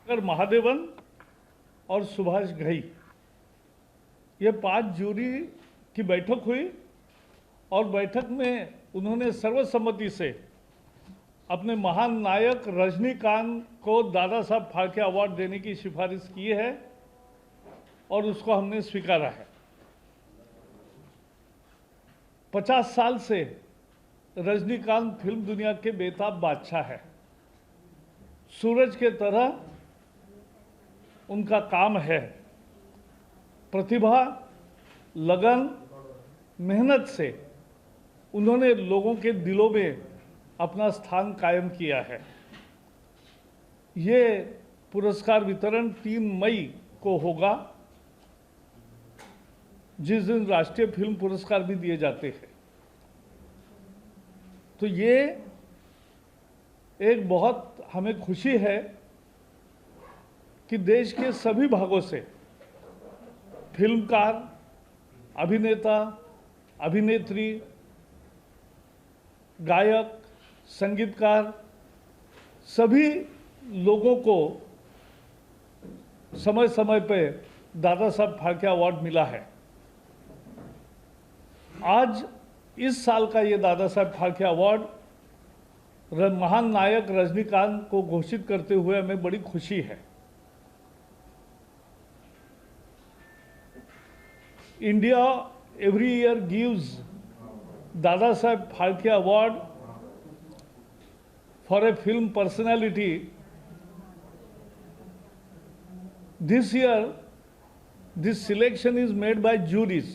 शंकर महादेवन और सुभाष घई, ये 5 जूरी की बैठक हुई और बैठक में उन्होंने सर्वसम्मति से अपने महान नायक रजनीकांत को दादा साहब फाल्के अवार्ड देने की सिफारिश की है और उसको हमने स्वीकारा है। 50 साल से रजनीकांत फिल्म दुनिया के बेताब बादशाह है। सूरज के तरह उनका काम है। प्रतिभा, लगन, मेहनत से उन्होंने लोगों के दिलों में अपना स्थान कायम किया है। ये पुरस्कार वितरण 3 मई को होगा, जिस दिन राष्ट्रीय फिल्म पुरस्कार भी दिए जाते हैं। तो ये एक बहुत हमें खुशी है कि देश के सभी भागों से फिल्मकार, अभिनेता, अभिनेत्री, गायक, संगीतकार, सभी लोगों को समय समय पे दादा साहब फाल्के अवार्ड मिला है। आज इस साल का ये दादा साहब फाल्के अवार्ड महान नायक रजनीकांत को घोषित करते हुए हमें बड़ी खुशी है। India every year gives Dada Saheb Phalke Award for a film personality. This year, this selection is made by juries.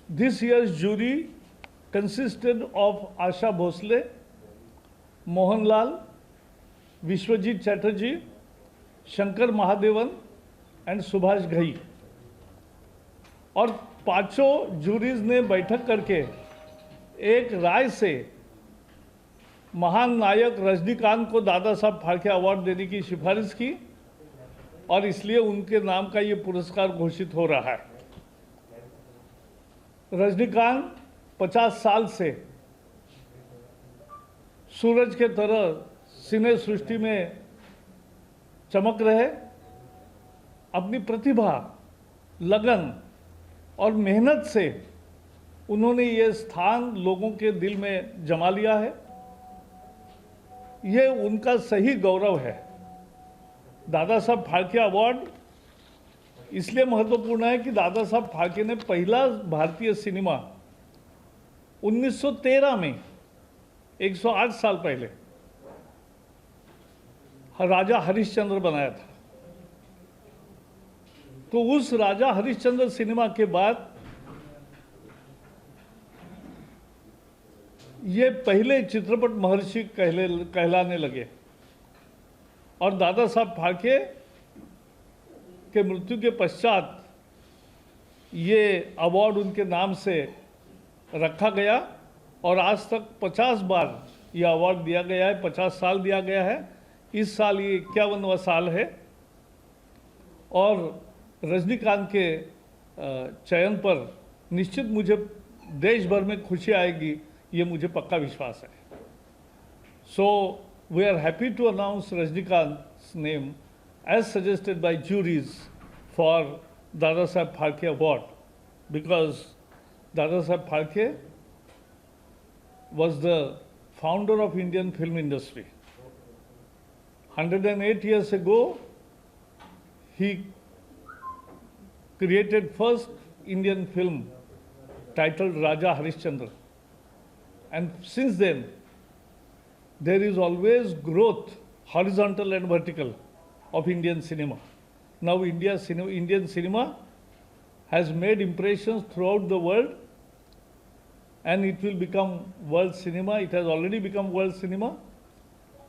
This year's jury consisted of Asha Bhosle, Mohanlal, Vishwajit Chatterjee, Shankar Mahadevan and Subhash Ghai. और 5 juries ने बैठक करके एक राय से महान नायक रजनीकांत को Dada Saheb Phalke award देने की सिफारिश की और इसलिए उनके नाम का ये पुरस्कार घोषित हो रहा है। रजनीकांत 50 साल से सूरज के तरह सिने सृष्टि में चमक रहे। अपनी प्रतिभा, लगन और मेहनत से उन्होंने ये स्थान लोगों के दिल में जमा लिया है। ये उनका सही गौरव है। दादा साहब फाल्के अवार्ड इसलिए महत्वपूर्ण है कि दादा साहब फाल्के ने पहला भारतीय सिनेमा 1913 में 108 साल पहले राजा हरिश्चंद्र बनाया था। तो उस राजा हरिश्चंद्र सिनेमा के बाद ये पहले चित्रपट महर्षि कहलाने लगे और दादा साहब फाल्के के मृत्यु के पश्चात ये अवार्ड उनके नाम से रखा गया और आज तक 50 बार ये अवार्ड दिया गया है। 50 साल दिया गया है। इस साल ये 51वां साल है और रजनीकांत के चयन पर निश्चित मुझे देश भर में खुशी आएगी, ये मुझे पक्का विश्वास है। So we are happy to announce Rajinikanth's name as suggested by juries for Dada Saheb Phalke Award, because Dada Saheb Phalke was the founder of Indian film industry. 108 years ago, he created first Indian film titled Raja Harishchandra, and since then there is always growth, horizontal and vertical, of Indian cinema. Now Indian cinema has made impressions throughout the world and it will become world cinema. It has already become world cinema,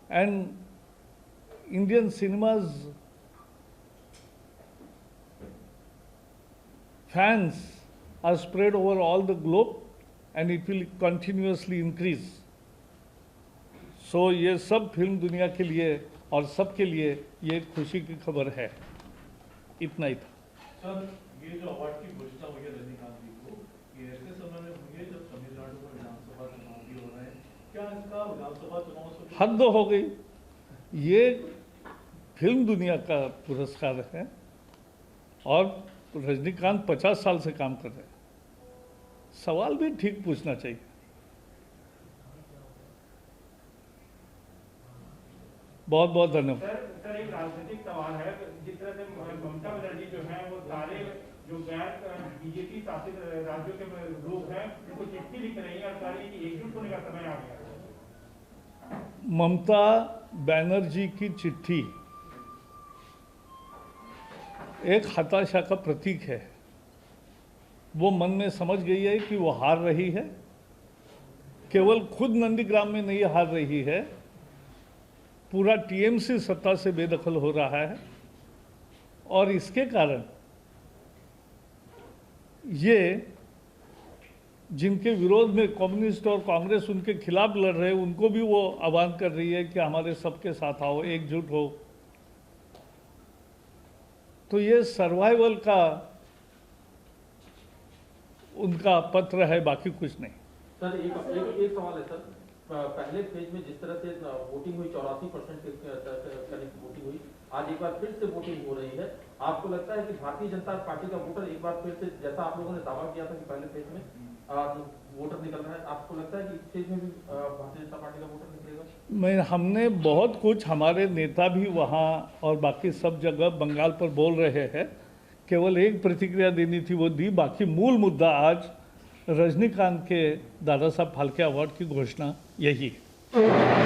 and Indian cinemas fans are spread over all the globe and it will continuously increase. So ये सब film दुनिया के लिए और सबके लिए ये खुशी की खबर है। इतना ही था। सर, ये जो अवार्ड की घोषणा हुई है रजनीकांत जी को, ये ऐसे समय में हुई है जब तमिलनाडु में विधानसभा चुनाव भी हो रहे हैं। क्या इसका विधानसभा चुनाव से हद हो गई। ये फिल्म दुनिया का पुरस्कार है और रजनीकांत 50 साल से काम कर रहे हैं। सवाल भी ठीक पूछना चाहिए। बहुत बहुत धन्यवाद। सर एक राजनीतिक सवाल है। जिस तरह से ममता बनर्जी जो है वो सारे जो गैर बीजेपी शासित राज्यों के लोग हैं उनको चिट्ठी लिख रही हैं और कह रही है कि एकजुट होने का समय आ गया। ममता बनर्जी की चिट्ठी एक हताशा का प्रतीक है। वो मन में समझ गई है कि वो हार रही है। केवल खुद नंदीग्राम में नहीं हार रही है, पूरा टीएमसी सत्ता से बेदखल हो रहा है और इसके कारण ये जिनके विरोध में कम्युनिस्ट और कांग्रेस उनके खिलाफ लड़ रहे हैं उनको भी वो आह्वान कर रही है कि हमारे सबके साथ आओ, एकजुट हो। तो ये सर्वाइवल का उनका पत्र है, बाकी कुछ नहीं। सर एक सवाल है सर, पहले फेज में जिस तरह से वोटिंग हुई 84% करीब वोटिंग हुई, आज एक बार फिर से वोटिंग हो रही है। आपको लगता है कि भारतीय जनता पार्टी का वोटर एक बार फिर से, जैसा आप लोगों ने दावा किया था कि पहले फेज में वोटर निकल रहा है, आपको लगता है कि इस फेज में भी भारतीय जनता पार्टी का वोटर निकलेगा? हमने बहुत कुछ, हमारे नेता भी वहाँ और बाकी सब जगह बंगाल पर बोल रहे हैं। केवल एक प्रतिक्रिया देनी थी वो दी, बाकी मूल मुद्दा आज रजनीकांत के दादा साहब फाल्के अवार्ड की घोषणा यही है।